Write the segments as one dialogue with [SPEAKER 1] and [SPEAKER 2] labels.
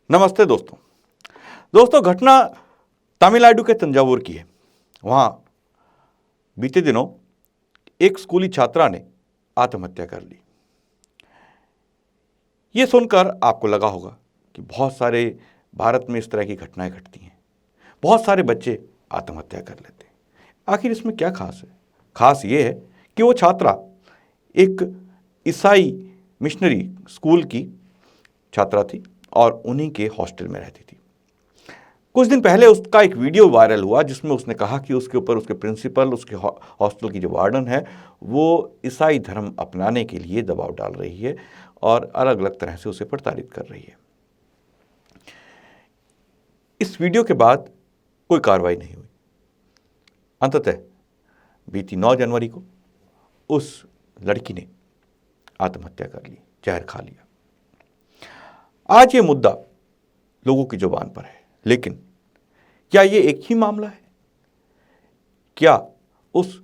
[SPEAKER 1] नमस्ते दोस्तों। घटना तमिलनाडु के तंजावुर की है। वहाँ बीते दिनों एक स्कूली छात्रा ने आत्महत्या कर ली। ये सुनकर आपको लगा होगा कि बहुत सारे भारत में इस तरह की घटनाएं घटती हैं, बहुत सारे बच्चे आत्महत्या कर लेते हैं। आखिर इसमें क्या खास है? खास ये है कि वो छात्रा एक ईसाई मिशनरी स्कूल की छात्रा थी और उन्हीं के हॉस्टल में रहती थी। कुछ दिन पहले उसका एक वीडियो वायरल हुआ जिसमें उसने कहा कि उसके ऊपर उसके प्रिंसिपल, उसके हॉस्टल की जो वार्डन है, वो ईसाई धर्म अपनाने के लिए दबाव डाल रही है और अलग अलग तरह से उसे प्रताड़ित कर रही है। इस वीडियो के बाद कोई कार्रवाई नहीं हुई। अंततः बीती 9 जनवरी को उस लड़की ने आत्महत्या कर ली, जहर खा लिया। आज ये मुद्दा लोगों की जुबान पर है, लेकिन क्या ये एक ही मामला है? क्या उस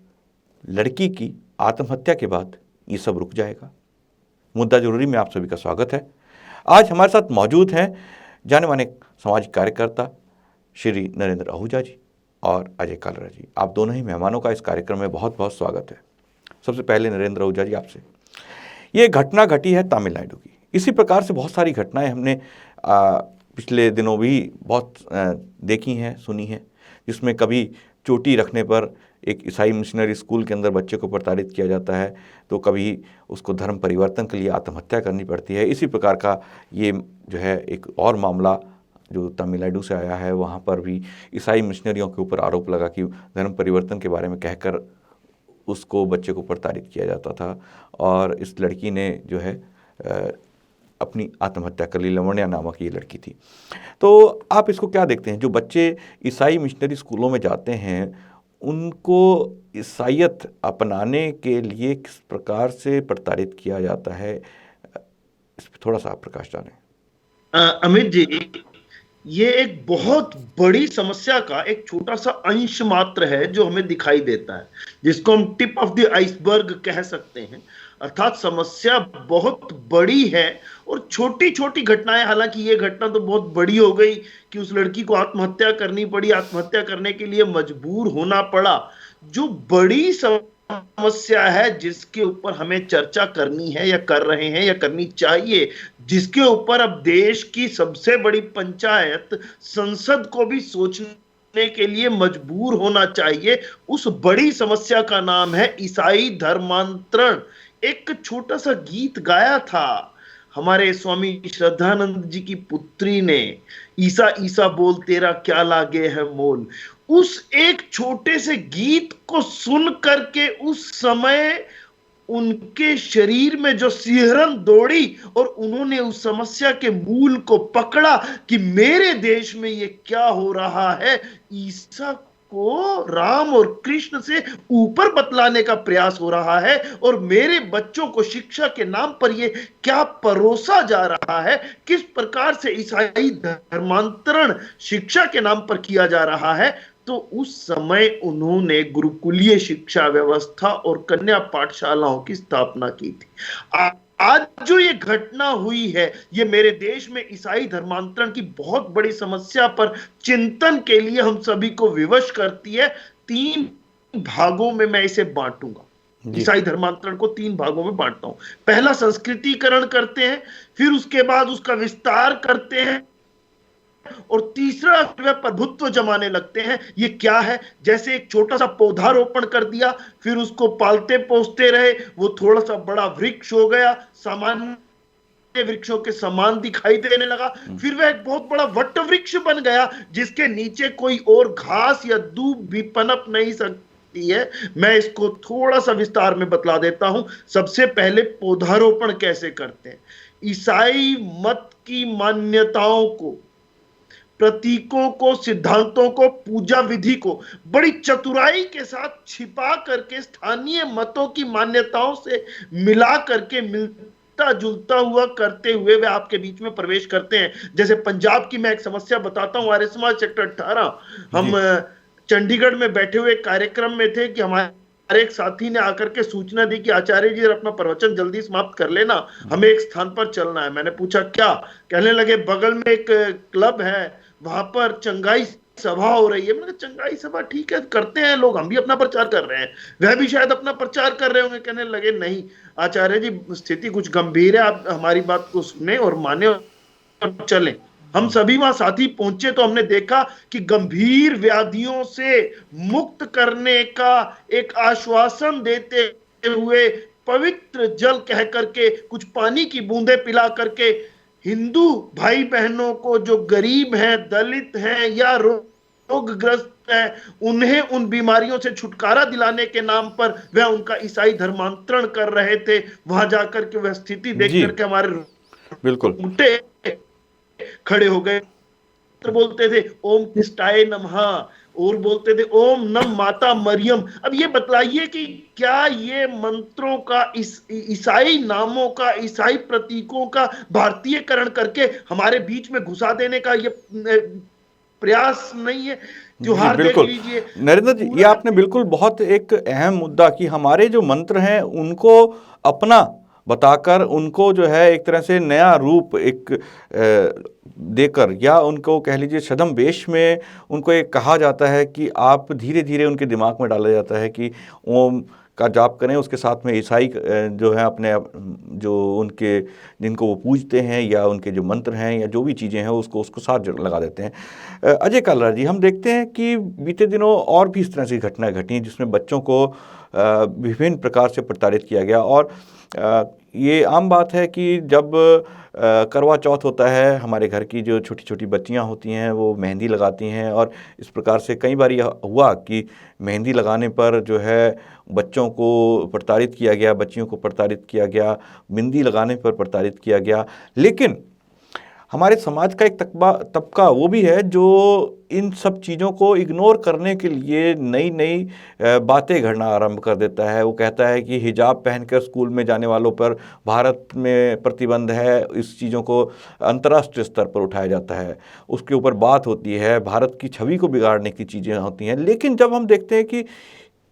[SPEAKER 1] लड़की की आत्महत्या के बाद ये सब रुक जाएगा? मुद्दा जरूरी में आप सभी का स्वागत है। आज हमारे साथ मौजूद हैं जाने माने सामाजिक कार्यकर्ता श्री नरेंद्र आहूजा जी और अजय कालरा जी। आप दोनों ही मेहमानों का इस कार्यक्रम में बहुत बहुत स्वागत है। सबसे पहले नरेंद्र आहूजा जी, आपसे, ये घटना घटी है तमिलनाडु की। इसी प्रकार से बहुत सारी घटनाएं हमने पिछले दिनों भी बहुत देखी हैं, सुनी हैं, जिसमें कभी चोटी रखने पर एक ईसाई मिशनरी स्कूल के अंदर बच्चे को प्रताड़ित किया जाता है, तो कभी उसको धर्म परिवर्तन के लिए आत्महत्या करनी पड़ती है। इसी प्रकार का ये जो है एक और मामला जो तमिलनाडु से आया है, वहाँ पर भी ईसाई मिशनरियों के ऊपर आरोप लगा कि धर्म परिवर्तन के बारे में कहकर उसको, बच्चे को प्रताड़ित किया जाता था और इस लड़की ने जो है अपनी आत्महत्या कर ली। लवण्या नामक ये लड़की थी। तो आप इसको क्या देखते हैं? जो बच्चे ईसाई मिशनरी स्कूलों में जाते हैं, उनको ईसाईयत अपनाने के लिए किस प्रकार से प्रताड़ित किया जाता है, इस पर थोड़ा सा आप प्रकाश डालें।
[SPEAKER 2] अमित जी, ये एक बहुत बड़ी समस्या का एक छोटा सा अंश मात्र है जो हमें दिखाई देता है, जिसको हम टिप ऑफ द आइसबर्ग कह सकते हैं। अर्थात समस्या बहुत बड़ी है और छोटी छोटी घटनाएं, हालांकि ये घटना तो बहुत बड़ी हो गई कि उस लड़की को आत्महत्या करनी पड़ी, आत्महत्या करने के लिए मजबूर होना पड़ा। जो बड़ी समस्या है जिसके ऊपर हमें चर्चा करनी है या कर रहे हैं या करनी चाहिए, जिसके ऊपर अब देश की सबसे बड़ी पंचायत संसद को भी सोचने के लिए मजबूर होना चाहिए, उस बड़ी समस्या का नाम है ईसाई धर्मांतरण। एक छोटा सा गीत गाया था हमारे स्वामी श्रद्धानंद जी की पुत्री ने, ईसा ईसा बोल तेरा क्या लागे है मोल। उस एक छोटे से गीत को सुन करके उस समय उनके शरीर में जो सिहरन दौड़ी और उन्होंने उस समस्या के मूल को पकड़ा कि मेरे देश में ये क्या हो रहा है। ईसा को राम और कृष्ण से ऊपर बतलाने का प्रयास हो रहा है और मेरे बच्चों को शिक्षा के नाम पर ये क्या परोसा जा रहा है, किस प्रकार से ईसाई धर्मांतरण शिक्षा के नाम पर किया जा रहा है। तो उस समय उन्होंने गुरुकुलीय शिक्षा व्यवस्था और कन्या पाठशालाओं की स्थापना की थी। आज जो ये घटना हुई है, ये मेरे देश में ईसाई धर्मांतरण की बहुत बड़ी समस्या पर चिंतन के लिए हम सभी को विवश करती है। 3 भागों में मैं इसे बांटूंगा। ईसाई धर्मांतरण को 3 भागों में बांटता हूं। पहला संस्कृतिकरण करते हैं, फिर उसके बाद उसका विस्तार करते हैं और तीसरा वह प्रभुत्व जमाने लगते हैं। ये क्या है? जैसे एक छोटा सा पौधारोपण कर दिया, फिर उसको पालते पोसते रहे, वो थोड़ा सा बड़ा वृक्ष हो गया, सामान्य वृक्षों के समान दिखाई देने लगा, फिर वह एक बहुत बड़ा वट वृक्ष बन गया जिसके नीचे कोई और घास या दूब भी पनप नहीं सकती है। मैं इसको थोड़ा सा विस्तार में बतला देता हूं। सबसे पहले पौधारोपण कैसे करते हैं। ईसाई मत की मान्यताओं को, प्रतीकों को, सिद्धांतों को, पूजा विधि को बड़ी चतुराई के साथ छिपा करके स्थानीय मतों की मान्यताओं से मिला करके मिलता जुलता हुआ करते हुए वे आपके बीच में प्रवेश करते हैं। जैसे पंजाब की मैं एक समस्या बताता हूं। आर्य समाज सेक्टर 18, हम चंडीगढ़ में बैठे हुए कार्यक्रम में थे कि हमारे एक साथी ने आकर के सूचना दी कि आचार्य जी अपना प्रवचन जल्दी समाप्त कर लेना, हमें एक स्थान पर चलना है। मैंने पूछा क्या? कहने लगे बगल में एक क्लब है, वहां पर चंगाई सभा हो रही है। मैंने चंगाई सभा ठीक है, करते हैं लोग, हम भी अपना प्रचार कर रहे हैं, वह भी शायद अपना प्रचार कर रहे होंगे। कहने लगे नहीं आचार्य जी, स्थिति कुछ गंभीर है, आप हमारी बात को सुने और माने और चलें। हम सभी वहां साथी पहुंचे तो हमने देखा कि गंभीर व्याधियों से मुक्त करने का एक आश्वासन देते हुए पवित्र जल कह करके, कुछ पानी की बूंदें पिला करके, हिंदू भाई बहनों को जो गरीब हैं, दलित हैं या रोगग्रस्त है, उन्हें उन बीमारियों से छुटकारा दिलाने के नाम पर वह उनका ईसाई धर्मांतरण कर रहे थे। वहां जाकर के वह स्थिति देख
[SPEAKER 1] जी
[SPEAKER 2] करके हमारे
[SPEAKER 1] बिल्कुल
[SPEAKER 2] रोंगटे खड़े हो गए। बोलते थे ओम कृष्णाय नमः और बोलते थे ओम नम माता मरियम। अब ये बतलाइए कि क्या ये मंत्रों का, इस ईसाई नामों का, ईसाई प्रतीकों का भारतीयकरण करके हमारे बीच में घुसा देने का ये प्रयास नहीं है?
[SPEAKER 1] जी
[SPEAKER 2] त्योहार देख
[SPEAKER 1] बिल्कुल
[SPEAKER 2] लीजिए
[SPEAKER 1] नरेंद्र जी, ये
[SPEAKER 2] पूरा।
[SPEAKER 1] आपने बिल्कुल बहुत एक अहम मुद्दा कि हमारे जो मंत्र हैं उनको अपना बताकर उनको जो है एक तरह से नया रूप एक देकर, या उनको कह लीजिए छद्म वेश में उनको एक कहा जाता है कि आप धीरे धीरे उनके दिमाग में डाला जाता है कि ओम का जाप करें, उसके साथ में ईसाई जो है अपने जो उनके जिनको वो पूजते हैं या उनके जो मंत्र हैं या जो भी चीज़ें हैं उसको उसको साथ लगा देते हैं। अजय कालरा जी, हम देखते हैं कि बीते दिनों और भी इस तरह की घटनाएं घटी जिसमें बच्चों को विभिन्न प्रकार से प्रताड़ित किया गया। और ये आम बात है कि जब करवा चौथ होता है, हमारे घर की जो छोटी छोटी बच्चियां होती हैं वो मेहंदी लगाती हैं, और इस प्रकार से कई बार यह हुआ कि मेहंदी लगाने पर जो है बच्चों को प्रताड़ित किया गया, बच्चियों को प्रताड़ित किया गया, बिंदी लगाने पर प्रताड़ित किया गया। लेकिन हमारे समाज का एक तबका वो भी है जो इन सब चीज़ों को इग्नोर करने के लिए नई नई बातें घड़ना आरंभ कर देता है। वो कहता है कि हिजाब पहनकर स्कूल में जाने वालों पर भारत में प्रतिबंध है, इस चीज़ों को अंतर्राष्ट्रीय स्तर पर उठाया जाता है, उसके ऊपर बात होती है, भारत की छवि को बिगाड़ने की चीज़ें होती हैं। लेकिन जब हम देखते हैं कि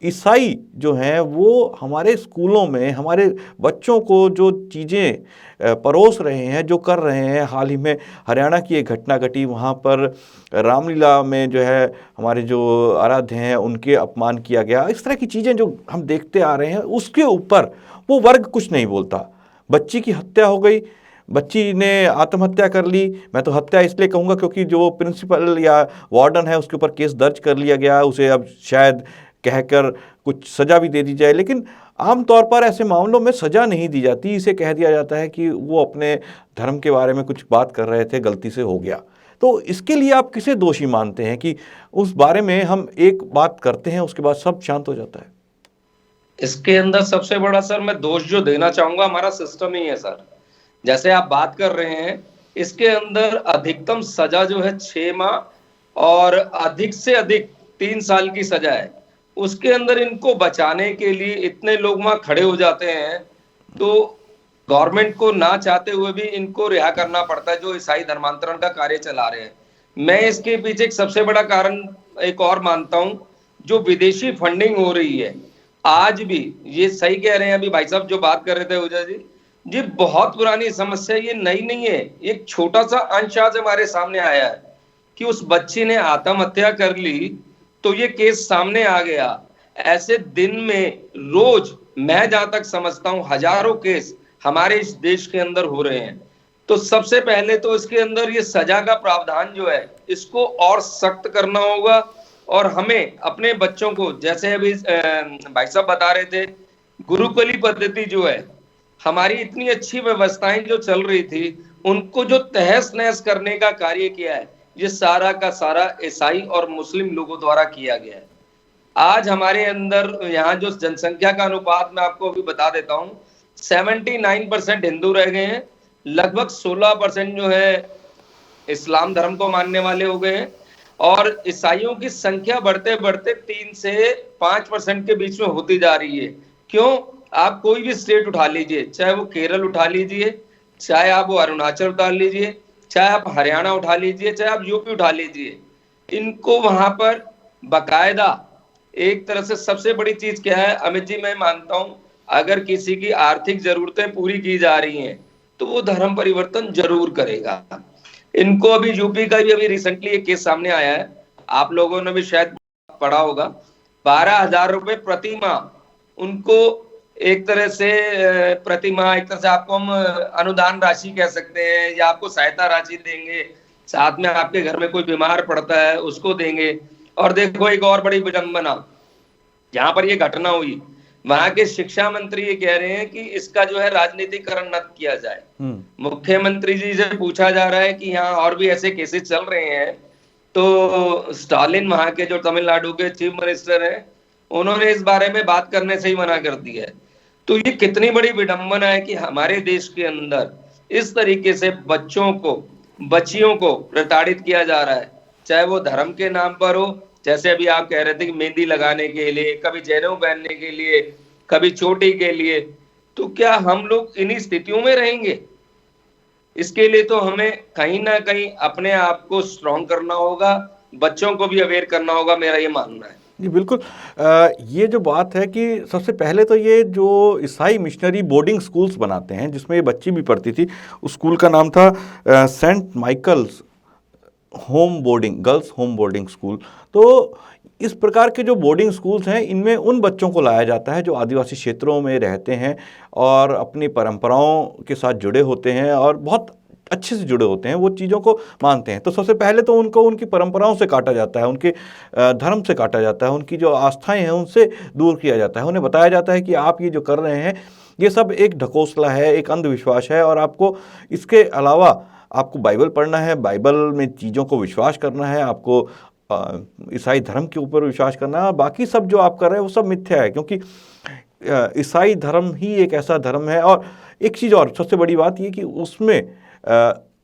[SPEAKER 1] ईसाई जो हैं वो हमारे स्कूलों में हमारे बच्चों को जो चीज़ें परोस रहे हैं, जो कर रहे हैं, हाल ही में हरियाणा की एक घटना घटी, वहाँ पर रामलीला में जो है हमारे जो आराध्य हैं उनके अपमान किया गया, इस तरह की चीज़ें जो हम देखते आ रहे हैं, उसके ऊपर वो वर्ग कुछ नहीं बोलता। बच्ची की हत्या हो गई, बच्ची ने आत्महत्या कर ली, मैं तो हत्या इसलिए कहूँगा क्योंकि जो प्रिंसिपल या वार्डन है उसके ऊपर केस दर्ज कर लिया गया, उसे अब शायद कहकर कुछ सज़ा भी दे दी जाए। लेकिन आमतौर पर ऐसे मामलों में सज़ा नहीं दी जाती, इसे कह दिया जाता है कि वो अपने धर्म के बारे में कुछ बात कर रहे थे, गलती से हो गया। तो इसके लिए आप किसे दोषी मानते हैं कि उस बारे में हम एक बात करते हैं उसके बाद सब शांत हो जाता है?
[SPEAKER 3] इसके अंदर सबसे बड़ा सर मैं दोष जो देना चाहूंगा हमारा सिस्टम ही है सर। जैसे आप बात कर रहे हैं, इसके अंदर अधिकतम सजा जो है 6 माह और अधिक से अधिक 3 साल की सजा है। उसके अंदर इनको बचाने के लिए इतने लोग वहां खड़े हो जाते हैं, तो गवर्नमेंट को ना चाहते हुए भी इनको रिहा करना पड़ता है जो ईसाई धर्मांतरण का कार्य चला रहे हैं। मैं इसके पीछे एक सबसे बड़ा कारण एक और मानता हूं, जो विदेशी फंडिंग हो रही है। आज भी ये सही कह रहे हैं अभी भाई साहब जो बात कर रहे थे ओझा जी, ये बहुत पुरानी समस्या, ये नई नहीं है। एक छोटा सा अंश आज हमारे सामने आया है कि उस बच्ची ने आत्महत्या कर ली तो ये केस सामने आ गया। ऐसे दिन में रोज मैं जहां तक समझता हूं हजारों केस हमारे इस देश के अंदर हो रहे हैं। तो सबसे पहले तो इसके अंदर ये सजा का प्रावधान जो है इसको और सख्त करना होगा, और हमें अपने बच्चों को, जैसे अभी भाई साहब बता रहे थे, गुरुकुली पद्धति जो है, हमारी इतनी अच्छी व्यवस्थाएं जो चल रही थी उनको जो तहस नहस करने का कार्य किया है, ये सारा का सारा ईसाई और मुस्लिम लोगों द्वारा किया गया है। आज हमारे अंदर यहाँ जो जनसंख्या का अनुपात मैं आपको अभी बता देता हूँ, 79% हिंदू रह गए हैं, लगभग 16% जो है इस्लाम धर्म को मानने वाले हो गए हैं, और ईसाइयों की संख्या बढ़ते बढ़ते 3 से 5% के बीच में होती जा रही है। क्यों? आप कोई भी स्टेट उठा लीजिए, चाहे वो केरल उठा लीजिए, चाहे आप वो अरुणाचल उठा लीजिए, चाहे आप हरियाणा उठा लीजिए, चाहे आप यूपी उठा लीजिए, इनको वहां पर बकायदा एक तरह से सबसे बड़ी चीज क्या है अमित जी, मैं मानता हूं अगर किसी की आर्थिक जरूरतें पूरी की जा रही हैं तो वो धर्म परिवर्तन जरूर करेगा। इनको अभी यूपी का भी अभी रिसेंटली एक केस सामने आया है, आप लोगों ने भी शायद पढ़ा होगा। 12,000 रुपए प्रति माह उनको एक तरह से प्रति माह, एक तरह से आपको हम अनुदान राशि कह सकते हैं, या आपको सहायता राशि देंगे, साथ में आपके घर में कोई बीमार पड़ता है उसको देंगे। और देखो एक और बड़ी विडंबना, जहां पर ये घटना हुई वहां के शिक्षा मंत्री ये कह रहे हैं कि इसका जो है राजनीतिकरण न किया जाए। मुख्यमंत्री जी से पूछा जा रहा है कि यहाँ और भी ऐसे केसेस चल रहे हैं, तो स्टालिन वहां के जो तमिलनाडु के चीफ मिनिस्टर हैं उन्होंने इस बारे में बात करने से ही मना कर दिया है। तो ये कितनी बड़ी विडंबना है कि हमारे देश के अंदर इस तरीके से बच्चों को, बच्चियों को प्रताड़ित किया जा रहा है, चाहे वो धर्म के नाम पर हो, जैसे अभी आप कह रहे थे कि मेहंदी लगाने के लिए, कभी जनेऊ पहनने के लिए, कभी चोटी के लिए। तो क्या हम लोग इन्हीं स्थितियों में रहेंगे? इसके लिए तो हमें कहीं ना कहीं अपने आप को स्ट्रॉन्ग करना होगा, बच्चों को भी अवेयर करना होगा, मेरा ये मानना है।
[SPEAKER 1] जी बिल्कुल। ये जो बात है कि सबसे पहले तो ये जो ईसाई मिशनरी बोर्डिंग स्कूल्स बनाते हैं जिसमें ये बच्ची भी पढ़ती थी, उस स्कूल का नाम था Saint Michael's home boarding, girls home boarding school. तो इस प्रकार के जो बोर्डिंग स्कूल्स हैं इनमें उन बच्चों को लाया जाता है जो आदिवासी क्षेत्रों में रहते हैं और अपनी परंपराओं के साथ जुड़े होते हैं और बहुत अच्छे से जुड़े होते हैं, वो चीज़ों को मानते हैं। तो सबसे पहले तो उनको उनकी परंपराओं से काटा जाता है, उनके धर्म से काटा जाता है, उनकी जो आस्थाएं हैं उनसे दूर किया जाता है। उन्हें बताया जाता है कि आप ये जो कर रहे हैं ये सब एक ढकोसला है, एक अंधविश्वास है, और आपको इसके अलावा आपको बाइबल पढ़ना है, बाइबल में चीज़ों को विश्वास करना है, आपको ईसाई धर्म के ऊपर विश्वास करना है, बाकी सब जो आप कर रहे हैं वो सब मिथ्या है, क्योंकि ईसाई धर्म ही एक ऐसा धर्म है। और एक चीज़ और सबसे बड़ी बात ये कि उसमें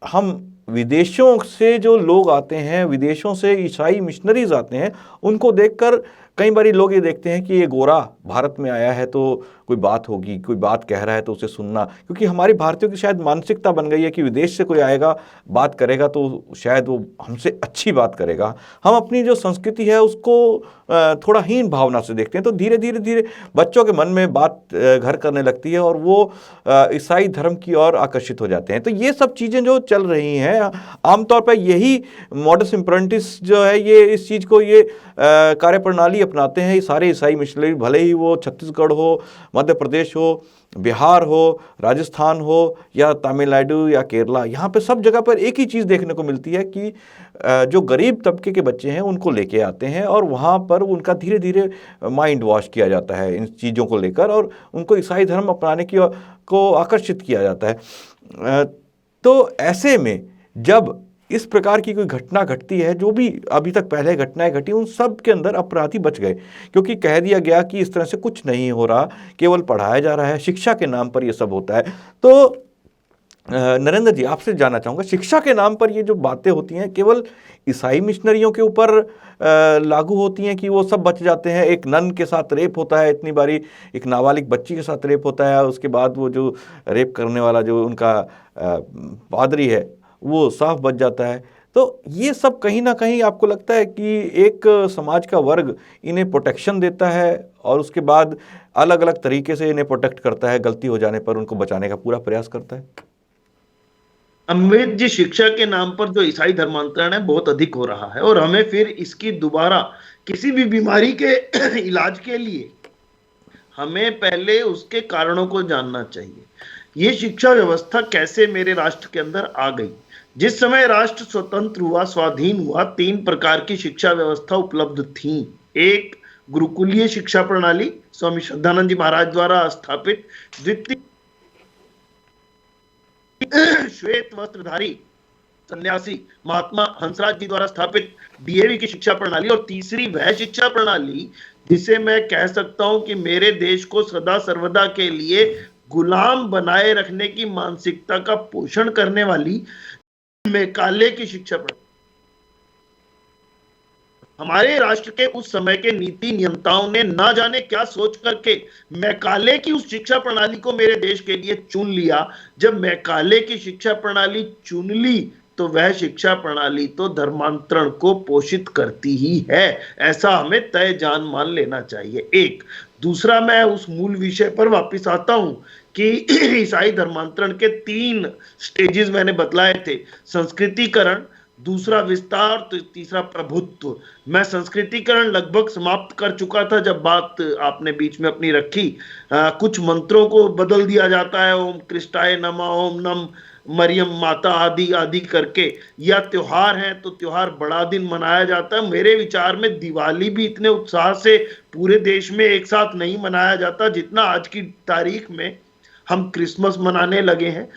[SPEAKER 1] हम विदेशों से जो लोग आते हैं, विदेशों से ईसाई मिशनरीज आते हैं, उनको देखकर कई बार लोग ये देखते हैं कि ये गोरा भारत में आया है तो कोई बात होगी, कोई बात कह रहा है तो उसे सुनना, क्योंकि हमारे भारतीयों की शायद मानसिकता बन गई है कि विदेश से कोई आएगा बात करेगा तो शायद वो हमसे अच्छी बात करेगा। हम अपनी जो संस्कृति है उसको थोड़ा हीन भावना से देखते हैं, तो धीरे धीरे धीरे बच्चों के मन में बात घर करने लगती है और वो ईसाई धर्म की ओर आकर्षित हो जाते हैं। तो ये सब चीज़ें जो चल रही हैं, आमतौर पर यही मॉडस इम्प्रेंटिस जो है ये इस चीज़ को ये कार्यप्रणाली अपनाते हैं। ये सारे ईसाई मिशनरी, भले ही वो छत्तीसगढ़ हो, मध्य प्रदेश हो, बिहार हो, राजस्थान हो या तमिलनाडु या केरला, यहाँ पे सब जगह पर एक ही चीज़ देखने को मिलती है कि जो गरीब तबके के बच्चे हैं उनको लेके आते हैं और वहाँ पर उनका धीरे धीरे माइंड वॉश किया जाता है इन चीज़ों को लेकर, और उनको ईसाई धर्म अपनाने को आकर्षित किया जाता है। तो ऐसे में जब इस प्रकार की कोई घटना घटती है, जो भी अभी तक पहले घटनाएं घटी, उन सब के अंदर अपराधी बच गए, क्योंकि कह दिया गया कि इस तरह से कुछ नहीं हो रहा, केवल पढ़ाया जा रहा है, शिक्षा के नाम पर ये सब होता है। तो नरेंद्र जी, आपसे जानना चाहूँगा, शिक्षा के नाम पर ये जो बातें होती हैं केवल ईसाई मिशनरियों के ऊपर लागू होती हैं कि वो सब बच जाते हैं? एक नन के साथ रेप होता है, इतनी बारी एक नाबालिग बच्ची के साथ रेप होता है, उसके बाद वो जो रेप करने वाला जो उनका पादरी है वो साफ बच जाता है। तो ये सब कहीं ना कहीं आपको लगता है कि एक समाज का वर्ग इन्हें प्रोटेक्शन देता है और उसके बाद अलग अलग तरीके से इन्हें प्रोटेक्ट करता है, गलती हो जाने पर उनको बचाने का पूरा प्रयास करता है?
[SPEAKER 2] अमृत जी, शिक्षा के नाम पर जो ईसाई धर्मांतरण है बहुत अधिक हो रहा है, और हमें फिर इसकी दोबारा किसी भी बीमारी के इलाज के लिए हमें पहले उसके कारणों को जानना चाहिए। ये शिक्षा व्यवस्था कैसे मेरे राष्ट्र के अंदर आ गई? जिस समय राष्ट्र स्वतंत्र हुआ, स्वाधीन हुआ, 3 प्रकार की शिक्षा व्यवस्था उपलब्ध थी। एक गुरुकुलीय शिक्षा प्रणाली स्वामी श्रद्धानंद जी महाराज द्वारा स्थापित, द्वितीय श्वेत वस्त्रधारी सन्यासी महात्मा हंसराज जी द्वारा स्थापित डीएवी की शिक्षा प्रणाली, और तीसरी वह शिक्षा प्रणाली जिसे मैं कह सकता हूं कि मेरे देश को सदा सर्वदा के लिए गुलाम बनाए रखने की मानसिकता का पोषण करने वाली मैकाले की शिक्षा प्रणाली। हमारे राष्ट्र के उस समय के नीति नियंताओं ने ना जाने क्या सोच करके मैकाले की उस शिक्षा प्रणाली को मेरे देश के लिए चुन लिया। जब मैकाले की शिक्षा प्रणाली चुन ली तो वह शिक्षा प्रणाली तो धर्मांतरण को पोषित करती ही है, ऐसा हमें तय जान मान लेना चाहिए। एक दूसरा, मैं उस मूल विषय पर वापस आता हूं कि ईसाई धर्मांतरण के 3 स्टेजेस मैंने बतलाए थे, संस्कृतिकरण, दूसरा विस्तार, तो तीसरा प्रभुत्व। मैं संस्कृतिकरण लगभग समाप्त कर चुका था जब बात आपने बीच में अपनी रखी। कुछ मंत्रों को बदल दिया जाता है, ओम कृष्टाय नमः, ओम नम मरियम माता आदि आदि करके, या त्योहार है तो त्योहार बड़ा दिन मनाया जाता है। मेरे विचार में दिवाली भी इतने उत्साह से पूरे देश में एक साथ नहीं मनाया जाता जितना आज की तारीख में हम क्रिसमस मनाने लगे हैं।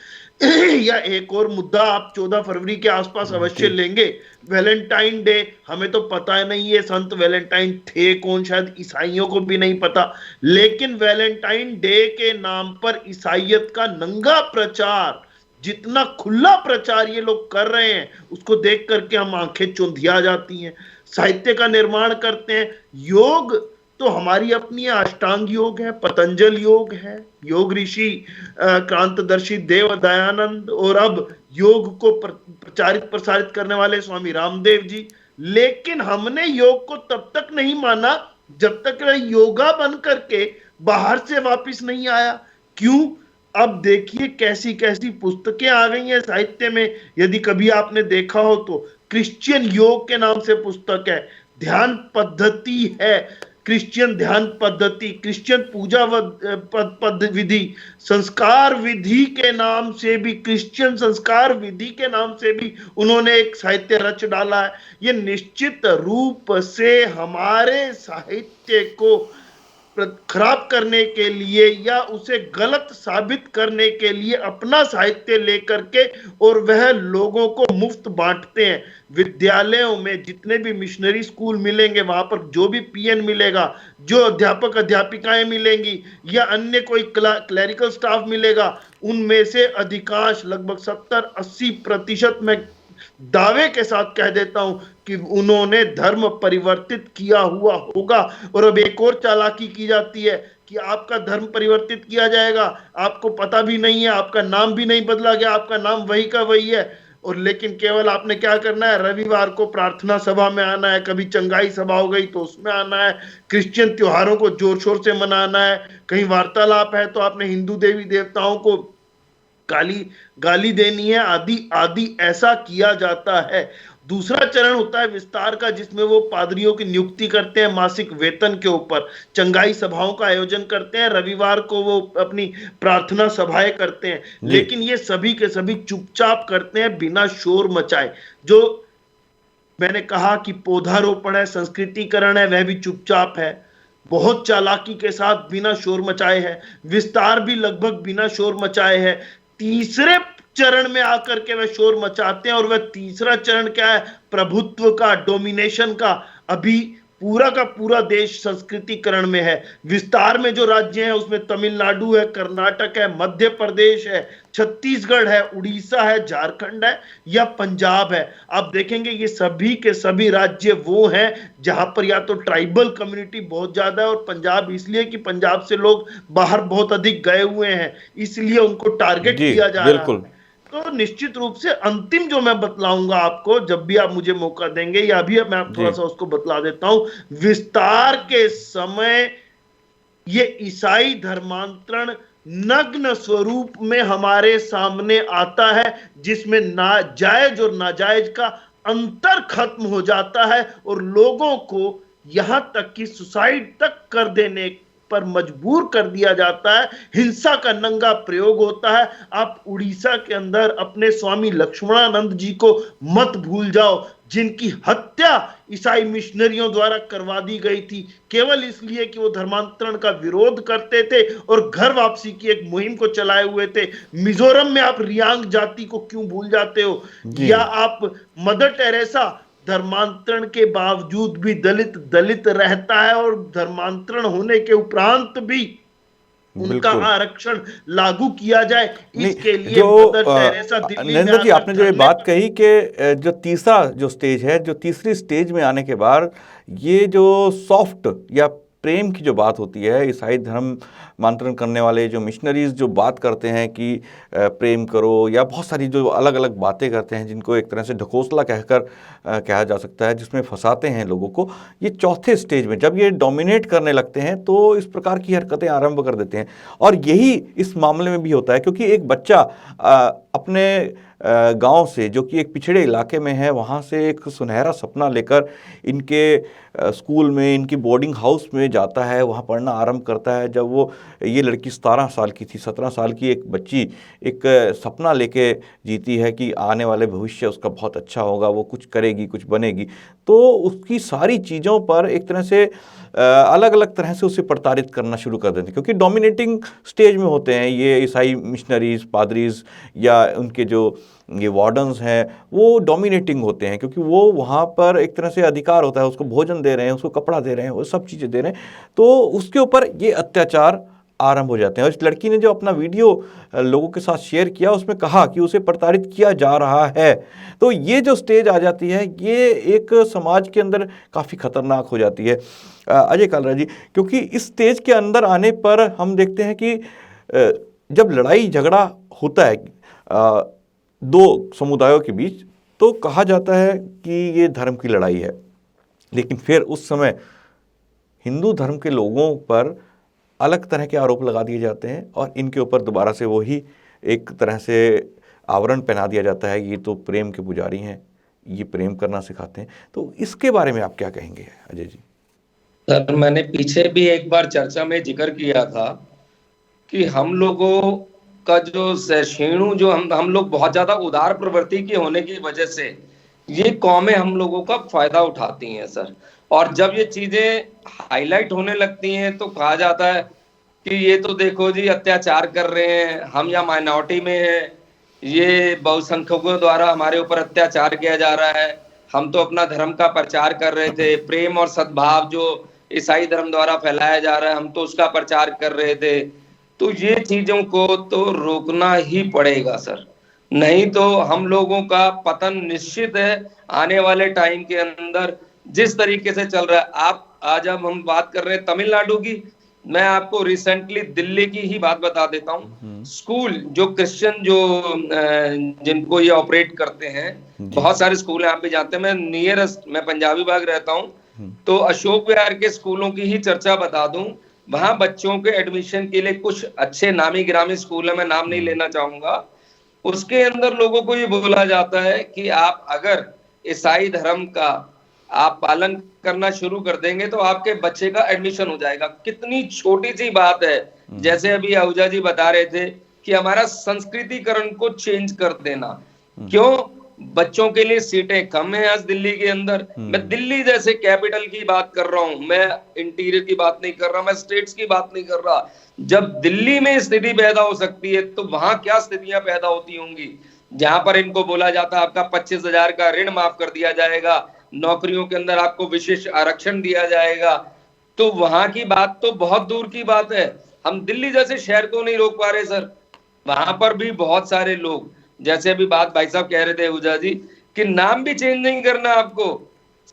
[SPEAKER 2] या एक और मुद्दा आप 14 फरवरी के आसपास अवश्य लेंगे, वैलेंटाइन डे। हमें तो पता नहीं है संत वैलेंटाइन थे कौन, शायद ईसाइयों को भी नहीं पता, लेकिन वैलेंटाइन डे के नाम पर ईसाइयत का नंगा प्रचार, जितना खुला प्रचार ये लोग कर रहे हैं, उसको देख करके हम आंखें चौंधिया जाती हैं। साहित्य का निर्माण करते हैं। योग तो हमारी अपनी अष्टांग योग है, पतंजल योग है, योग ऋषि क्रांतदर्शी देव दयानंद, और अब योग को प्रचारित प्रसारित करने वाले स्वामी रामदेव जी। लेकिन हमने योग को तब तक नहीं माना जब तक वह योगा बन करके बाहर से वापस नहीं आया। क्यों? अब देखिए कैसी कैसी पुस्तकें आ गई हैं साहित्य में। यदि कभी आपने देखा हो तो क्रिश्चियन योग के नाम से पुस्तक है, ध्यान पद्धति है, क्रिश्चियन ध्यान पद्धति, क्रिश्चियन पूजा पद विधि, संस्कार विधि के नाम से भी, क्रिश्चियन संस्कार विधि के नाम से भी उन्होंने एक साहित्य रच डाला है। ये निश्चित रूप से हमारे साहित्य को खराब करने के लिए या उसे गलत साबित करने के लिए अपना साहित्य लेकर के और वह लोगों को मुफ्त बांटते हैं। विद्यालयों में जितने भी मिशनरी स्कूल मिलेंगे, वहां पर जो भी पीएन मिलेगा, जो अध्यापक अध्यापिकाएं मिलेंगी या अन्य कोई क्लरिकल स्टाफ मिलेगा, उनमें से अधिकांश लगभग 70-80% में दावे के साथ कह देता हूं कि उन्होंने धर्म परिवर्तित किया हुआ होगा। और अब एक और चालाकी की जाती है कि आपका धर्म परिवर्तित किया जाएगा, आपको पता भी नहीं है, आपका नाम भी नहीं बदला गया, आपका नाम वही का वही है। और लेकिन केवल आपने क्या करना है, रविवार को प्रार्थना सभा में आना है, कभी चंगाई सभा हो गई तो उसमें आना है, क्रिश्चियन त्योहारों को जोर शोर से मनाना है, कहीं वार्तालाप है तो आपने हिंदू देवी देवताओं को गाली देनी है, आदि आदि ऐसा किया जाता है। दूसरा चरण होता है विस्तार का, जिसमें वो पादरियों की नियुक्ति करते हैं मासिक वेतन के ऊपर, चंगाई सभाओं का आयोजन करते हैं, रविवार को वो अपनी प्रार्थना सभाएं करते हैं। लेकिन ये सभी के सभी चुपचाप करते हैं, बिना शोर मचाए। जो मैंने कहा कि पौधारोपण है, संस्कृतिकरण है, वह भी चुपचाप है, बहुत चालाकी के साथ बिना शोर मचाए है। विस्तार भी लगभग बिना शोर मचाए है। तीसरे चरण में आकर के वह शोर मचाते हैं, और वह तीसरा चरण क्या है, प्रभुत्व का, डोमिनेशन का। अभी पूरा का पूरा देश संस्कृतिकरण में है। विस्तार में जो राज्य हैं उसमें तमिलनाडु है, कर्नाटक है, मध्य प्रदेश है, छत्तीसगढ़ है, उड़ीसा है, झारखंड है या पंजाब है। आप देखेंगे ये सभी के सभी राज्य वो हैं जहां पर या तो ट्राइबल कम्युनिटी बहुत ज्यादा है, और पंजाब इसलिए कि पंजाब से लोग बाहर बहुत अधिक गए हुए हैं, इसलिए उनको टारगेट किया जा रहा है। तो निश्चित रूप से अंतिम जो मैं बतलाऊंगा आपको, जब भी आप मुझे मौका देंगे, या भी मैं थोड़ा सा उसको बतला देता हूं। विस्तार के समय ये ईसाई धर्मांतरण नग्न स्वरूप में हमारे सामने आता है, जिसमें नाजायज और नाजायज का अंतर खत्म हो जाता है और लोगों को यहां तक कि सुसाइड तक कर देने पर मजबूर कर दिया जाता है। हिंसा का नंगा प्रयोग होता है। आप उड़ीसा के अंदर अपने स्वामी लक्ष्मणानंद जी को मत भूल जाओ, जिनकी हत्या ईसाई मिशनरियों द्वारा करवा दी गई थी, केवल इसलिए कि वो धर्मांतरण का विरोध करते थे और घर वापसी की एक मुहिम को चलाए हुए थे। मिजोरम में आप रियांग जाति को क्यों भूल जाते हो? या आप मदर टेरेसा, धर्मांतरण के बावजूद भी दलित रहता है, और धर्मांतरण होने के उपरांत भी उनका आरक्षण लागू किया जाए, इसके लिए मदर टेरेसा दिल्ली में
[SPEAKER 1] नरेंद्र जी, आपने जो ये बात कही कि जो तीसरा जो स्टेज है, जो तीसरी स्टेज में आने के बाद ये जो सॉफ्ट या प्रेम की जो बात होती है, ईसाई धर्म मांत्रण करने वाले जो मिशनरीज जो बात करते हैं कि प्रेम करो, या बहुत सारी जो अलग अलग बातें करते हैं जिनको एक तरह से ढकोसला कहकर कहा जा सकता है, जिसमें फंसाते हैं लोगों को, ये चौथे स्टेज में जब ये डोमिनेट करने लगते हैं तो इस प्रकार की हरकतें आरंभ कर देते हैं। और यही इस मामले में भी होता है, क्योंकि एक बच्चा अपने गांव से, जो कि एक पिछड़े इलाके में है, वहाँ से एक सुनहरा सपना लेकर इनके स्कूल में, इनकी बोर्डिंग हाउस में जाता है, वहाँ पढ़ना आरंभ करता है। जब वो, ये लड़की 17 साल की थी, 17 साल की एक बच्ची एक सपना लेके जीती है कि आने वाले भविष्य उसका बहुत अच्छा होगा, वो कुछ करेगी, कुछ बनेगी, तो उसकी सारी चीज़ों पर एक तरह से अलग अलग तरह से उसे प्रताड़ित करना शुरू कर देते हैं, क्योंकि डोमिनेटिंग स्टेज में होते हैं ये ईसाई मिशनरीज, पादरीज, या उनके जो ये वार्डन्स हैं, वो डोमिनेटिंग होते हैं, क्योंकि वो वहाँ पर एक तरह से अधिकार होता है, उसको भोजन दे रहे हैं, उसको कपड़ा दे रहे हैं, वो सब चीज़ें दे रहे हैं, तो उसके ऊपर ये अत्याचार आरंभ हो जाते हैं। और इस लड़की ने जो अपना वीडियो लोगों के साथ शेयर किया, उसमें कहा कि उसे प्रताड़ित किया जा रहा है। तो ये जो स्टेज आ जाती है, ये एक समाज के अंदर काफ़ी खतरनाक हो जाती है अजय कालरा जी, क्योंकि इस स्टेज के अंदर आने पर हम देखते हैं कि जब लड़ाई झगड़ा होता है दो समुदायों के बीच, तो कहा जाता है कि ये धर्म की लड़ाई है, लेकिन फिर उस समय हिंदू धर्म के लोगों पर अलग तरह के आरोप लगा दिए जाते हैं और इनके ऊपर दोबारा से वही एक तरह से आवरण पहना दिया जाता है, ये तो प्रेम के पुजारी हैं, ये प्रेम करना सिखाते हैं। तो इसके बारे में आप क्या कहेंगे अजय जी?
[SPEAKER 3] सर, मैंने पीछे भी एक बार चर्चा में जिक्र किया था कि हम लोगों का जो सहिष्णु, जो हम लोग बहुत ज्यादा उदार प्रवृत्ति के होने की वजह से ये कौमें हम लोगों का फायदा उठाती हैं सर। और जब ये चीजें हाईलाइट होने लगती हैं तो कहा जाता है कि ये तो देखो जी अत्याचार कर रहे हैं, हम या माइनॉरिटी में हैं, ये बहुसंख्यकों द्वारा हमारे ऊपर अत्याचार किया जा रहा है, हम तो अपना धर्म का प्रचार कर रहे थे, प्रेम और सद्भाव जो ईसाई धर्म द्वारा फैलाया जा रहा है हम तो उसका प्रचार कर रहे थे। तो ये चीजों को तो रोकना ही पड़ेगा सर, नहीं तो हम लोगों का पतन निश्चित है आने वाले टाइम के अंदर। जिस तरीके से चल रहा है, आप आज अब हम बात कर रहे हैं तमिलनाडु की, मैं आपको रिसेंटली दिल्ली की ही बात बता देता हूँ। स्कूल जो क्रिश्चियन जो जिनको ये ऑपरेट करते हैं, बहुत सारे स्कूल हैं, आप भी जानते हैं, मैं नियरेस्ट, मैं पंजाबी बाग रहता हूँ, तो अशोक विहार के स्कूलों की ही चर्चा बता दूं। वहां बच्चों के एडमिशन के लिए कुछ अच्छे नामी गिरामी स्कूल है, मैं नाम नहीं लेना चाहूंगा, उसके अंदर लोगों को ये बोला जाता है कि आप अगर ईसाई धर्म का आप पालन करना शुरू कर देंगे तो आपके बच्चे का एडमिशन हो जाएगा। कितनी छोटी सी बात है, जैसे अभी आहूजा जी बता रहे थे कि हमारा संस्कृतिकरण को चेंज कर देना। क्यों? बच्चों के लिए सीटें कम है आज दिल्ली के अंदर। मैं दिल्ली जैसे कैपिटल की बात कर रहा हूं, मैं इंटीरियर की बात नहीं कर रहा, मैं स्टेट्स की बात नहीं कर रहा। जब दिल्ली में स्थिति पैदा हो सकती है तो वहां क्या स्थितियां पैदा होती होंगी, जहां पर इनको बोला जाता है आपका 25,000 का ऋण माफ कर दिया जाएगा, नौकरियों के अंदर आपको विशेष आरक्षण दिया जाएगा। तो वहां की बात तो बहुत दूर की बात है, हम दिल्ली जैसे शहर को नहीं रोक पा रहे सर। वहां पर भी बहुत सारे लोग, जैसे अभी बात भाई साहब कह रहे थे आहूजा जी, कि नाम भी चेंज नहीं करना आपको,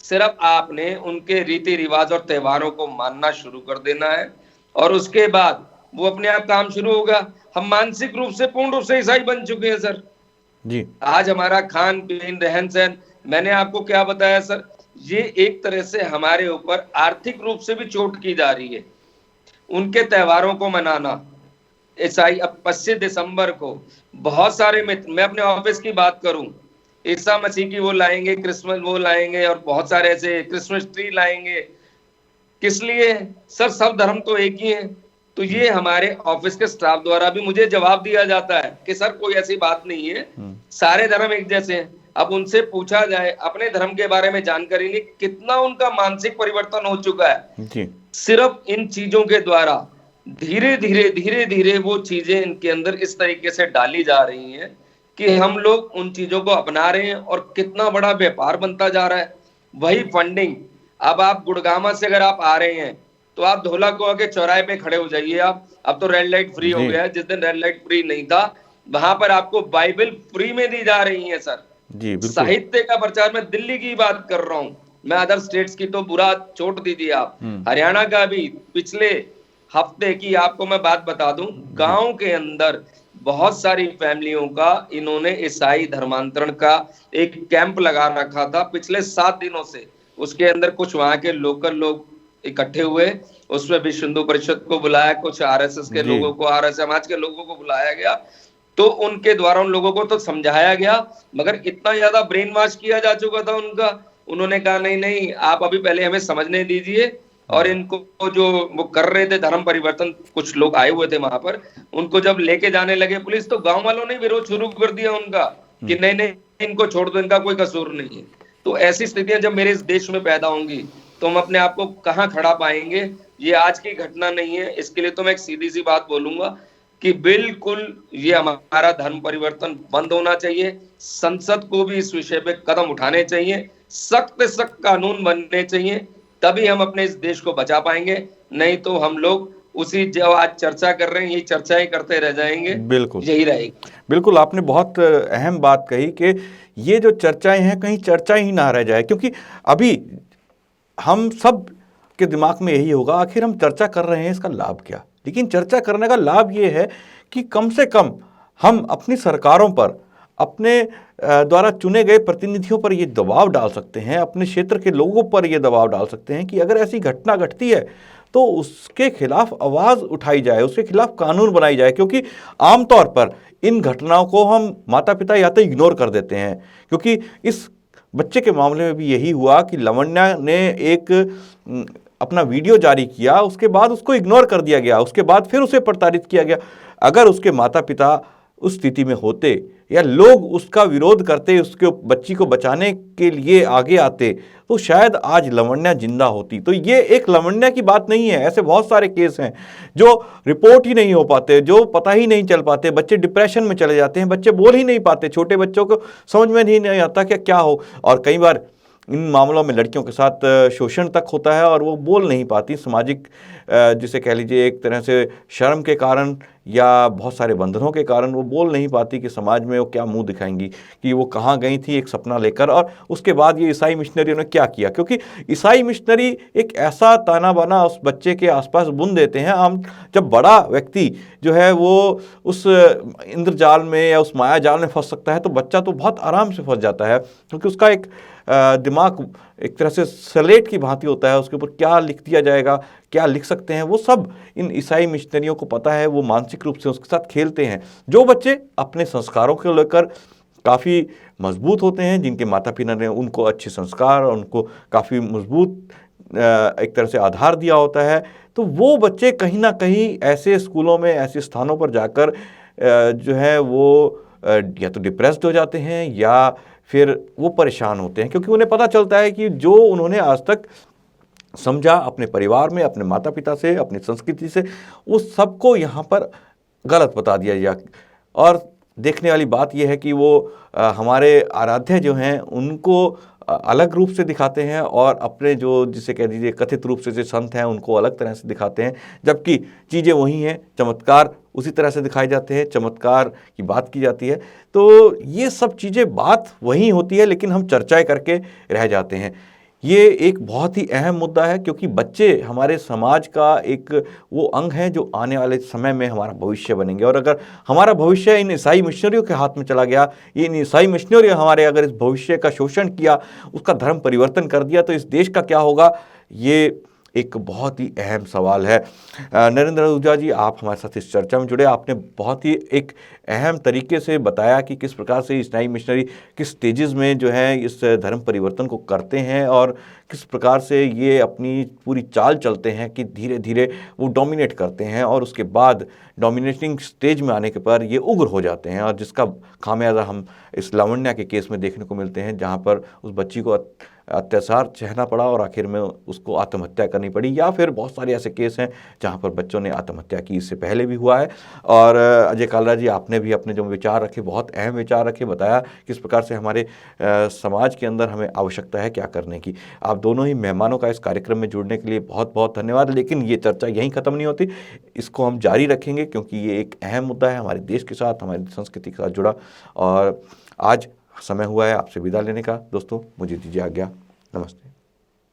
[SPEAKER 3] सिर्फ आपने उनके रीति रिवाज और त्योहारों को मानना शुरू कर देना है और उसके बाद वो अपने आप काम शुरू होगा। हम मानसिक रूप से पूर्ण रूप से ईसाई बन चुके हैं सर
[SPEAKER 1] जी।
[SPEAKER 3] आज हमारा खान पीन, रहन सहन, मैंने आपको क्या बताया सर, ये एक तरह से हमारे ऊपर आर्थिक रूप से भी चोट की जा रही है। उनके त्योहारों को मनाना, ईसाई अब 25 दिसंबर को बहुत सारे मित्र, मैं अपने ऑफिस की बात करूं, ईसा मसीह की वो लाएंगे, क्रिसमस वो लाएंगे और बहुत सारे ऐसे क्रिसमस ट्री लाएंगे। किस लिए सर? सब धर्म तो एक ही है। तो ये हमारे ऑफिस के स्टाफ द्वारा भी मुझे जवाब दिया जाता है कि सर कोई ऐसी बात नहीं है, सारे धर्म एक जैसे हैं। अब उनसे पूछा जाए अपने धर्म के बारे में जानकारी नहीं, कितना उनका मानसिक परिवर्तन हो चुका है जी। सिर्फ इन चीजों के द्वारा धीरे धीरे वो चीजें इनके अंदर इस तरीके से डाली जा रही हैं कि हम लोग उन चीजों को अपना रहे हैं और कितना बड़ा व्यापार बनता जा रहा है। वही फंडिंग, अब आप गुड़गामा से अगर आप आ रहे हैं तो आप धोला को आके चौराहे पे खड़े हो जाइए आप, अब तो रेड लाइट फ्री हो गया है, जिस दिन रेड लाइट फ्री नहीं था वहां पर आपको बाइबल फ्री में दी जा रही है सर जी। साहित्य का प्रचार, मैं दिल्ली की बात कर रहा हूँ, मैं अदर स्टेट्स की तो बुरा छोड़ दीजिए आप, हरियाणा का भी पिछले हफ्ते की आपको मैं बात बता दूं, गांव के अंदर बहुत सारी फैमिलियों का इन्होंने ईसाई धर्मांतरण का एक कैंप लगा रखा था पिछले 7 दिनों से। उसके अंदर कुछ वहां के लोकल लोग इकट्ठे हुए, उसमें विश्व हिंदू परिषद को बुलाया, कुछ आरएसएस के लोगों को, आर्य समाज के लोगों को बुलाया गया, तो उनके द्वारा उन लोगों को तो समझाया गया, मगर इतना ज्यादा ब्रेन वॉश किया जा चुका था उनका, उन्होंने कहा नहीं नहीं आप अभी पहले हमें समझने दीजिए। और इनको जो वो कर रहे थे धर्म परिवर्तन, कुछ लोग आए हुए थे वहां पर, उनको जब लेके जाने लगे पुलिस, तो गांव वालों ने विरोध शुरू कर दिया उनका कि नहीं नहीं इनको छोड़ दो, इनका कोई कसूर नहीं है। तो ऐसी स्थितियां जब मेरे इस देश में पैदा होंगी तो हम अपने आप को कहाँ खड़ा पाएंगे। ये आज की घटना नहीं है, इसके लिए तो मैं एक सीधी सी बात बोलूंगा कि बिल्कुल ये हमारा धर्म परिवर्तन बंद होना चाहिए। संसद को भी इस विषय पे कदम उठाने चाहिए, सख्त सख्त कानून बनने चाहिए, तभी हम अपने इस देश को बचा पाएंगे। नहीं तो हम लोग उसी जो आज चर्चा कर रहे हैं यही चर्चा ही करते रह जाएंगे।
[SPEAKER 1] बिल्कुल
[SPEAKER 3] यही रहेगी।
[SPEAKER 1] बिल्कुल, आपने बहुत अहम बात कही कि ये जो चर्चाएं हैं कहीं चर्चा ही ना रह जाए, क्योंकि अभी हम सब के दिमाग में यही होगा आखिर हम चर्चा कर रहे हैं इसका लाभ क्या। लेकिन चर्चा करने का लाभ ये है कि कम से कम हम अपनी सरकारों पर, अपने द्वारा चुने गए प्रतिनिधियों पर ये दबाव डाल सकते हैं, अपने क्षेत्र के लोगों पर ये दबाव डाल सकते हैं कि अगर ऐसी घटना घटती है तो उसके खिलाफ आवाज़ उठाई जाए, उसके खिलाफ कानून बनाई जाए। क्योंकि आमतौर पर इन घटनाओं को हम माता पिता या तो इग्नोर कर देते हैं, क्योंकि इस बच्चे के मामले में भी यही हुआ कि लावण्या ने एक अपना वीडियो जारी किया, उसके बाद उसको इग्नोर कर दिया गया, उसके बाद फिर उसे प्रताड़ित किया गया। अगर उसके माता पिता उस स्थिति में होते या लोग उसका विरोध करते, उसके बच्ची को बचाने के लिए आगे आते, तो शायद आज लावण्या जिंदा होती। तो ये एक लावण्या की बात नहीं है, ऐसे बहुत सारे केस हैं जो रिपोर्ट ही नहीं हो पाते, जो पता ही नहीं चल पाते, बच्चे डिप्रेशन में चले जाते हैं, बच्चे बोल ही नहीं पाते, छोटे बच्चों को समझ में नहीं आता कि क्या हो। और कई बार इन मामलों में लड़कियों के साथ शोषण तक होता है और वो बोल नहीं पाती, सामाजिक जिसे कह लीजिए एक तरह से शर्म के कारण या बहुत सारे बंधनों के कारण वो बोल नहीं पाती कि समाज में वो क्या मुंह दिखाएंगी कि वो कहाँ गई थी एक सपना लेकर, और उसके बाद ये ईसाई मिशनरियों ने क्या किया। क्योंकि ईसाई मिशनरी एक ऐसा ताना बाना उस बच्चे के आसपास बुन देते हैं। हम जब बड़ा व्यक्ति जो है वो उस इंद्रजाल में या उस माया जाल में फंस सकता है, तो बच्चा तो बहुत आराम से फंस जाता है, क्योंकि उसका एक दिमाग एक तरह से स्लेट की भांति होता है, उसके ऊपर क्या लिख दिया जाएगा, क्या लिख सकते हैं, वो सब इन ईसाई मिशनरियों को पता है। वो मानसिक रूप से उसके साथ खेलते हैं। जो बच्चे अपने संस्कारों को लेकर काफ़ी मजबूत होते हैं, जिनके माता पिता ने उनको अच्छे संस्कार और उनको काफ़ी मजबूत एक तरह से आधार दिया होता है, तो वो बच्चे कहीं ना कहीं ऐसे स्कूलों में, ऐसे स्थानों पर जाकर जो है वो या तो डिप्रेस्ड हो जाते हैं या फिर वो परेशान होते हैं, क्योंकि उन्हें पता चलता है कि जो उन्होंने आज तक समझा अपने परिवार में, अपने माता पिता से, अपनी संस्कृति से, उस सबको यहाँ पर गलत बता दिया गया। और देखने वाली बात यह है कि वो हमारे आराध्य जो हैं उनको अलग रूप से दिखाते हैं और अपने जो जिसे कह दीजिए कथित रूप से जो संत हैं उनको अलग तरह से दिखाते हैं, जबकि चीज़ें वही हैं, चमत्कार उसी तरह से दिखाए जाते हैं, चमत्कार की बात की जाती है। तो ये सब चीज़ें बात वही होती है, लेकिन हम चर्चाएं करके रह जाते हैं। ये एक बहुत ही अहम मुद्दा है, क्योंकि बच्चे हमारे समाज का एक वो अंग है जो आने वाले समय में हमारा भविष्य बनेंगे। और अगर हमारा भविष्य इन ईसाई मिशनरियों के हाथ में चला गया, ये इन ईसाई मिशनरी हमारे अगर इस भविष्य का शोषण किया, उसका धर्म परिवर्तन कर दिया, तो इस देश का क्या होगा, ये एक बहुत ही अहम सवाल है। नरेंद्र आहूजा जी, आप हमारे साथ इस चर्चा में जुड़े, आपने बहुत ही एक अहम तरीके से बताया कि किस प्रकार से ईसाई मिशनरी किस स्टेजेस में जो है इस धर्म परिवर्तन को करते हैं और किस प्रकार से ये अपनी पूरी चाल चलते हैं कि धीरे धीरे वो डोमिनेट करते हैं और उसके बाद डोमिनेटिंग स्टेज में आने के पर ये उग्र हो जाते हैं, और जिसका खामियाजा हम इस लावण्या के केस में देखने को मिलते हैं, जहाँ पर उस बच्ची को अत्याचार सहना पड़ा और आखिर में उसको आत्महत्या करनी पड़ी। या फिर बहुत सारे ऐसे केस हैं जहाँ पर बच्चों ने आत्महत्या की, इससे पहले भी हुआ है। और अजय कालरा जी, आपने भी अपने जो विचार रखे, बहुत अहम विचार रखे, बताया किस प्रकार से हमारे समाज के अंदर हमें आवश्यकता है क्या करने की। आप दोनों ही मेहमानों का इस कार्यक्रम में जुड़ने के लिए बहुत बहुत धन्यवाद। लेकिन ये चर्चा यहीं ख़त्म नहीं होती, इसको हम जारी रखेंगे, क्योंकि ये एक अहम मुद्दा है, हमारे देश के साथ, हमारी संस्कृति के साथ जुड़ा। और आज समय हुआ है आपसे विदा लेने का। दोस्तों, मुझे दीजिए आज्ञा। नमस्ते।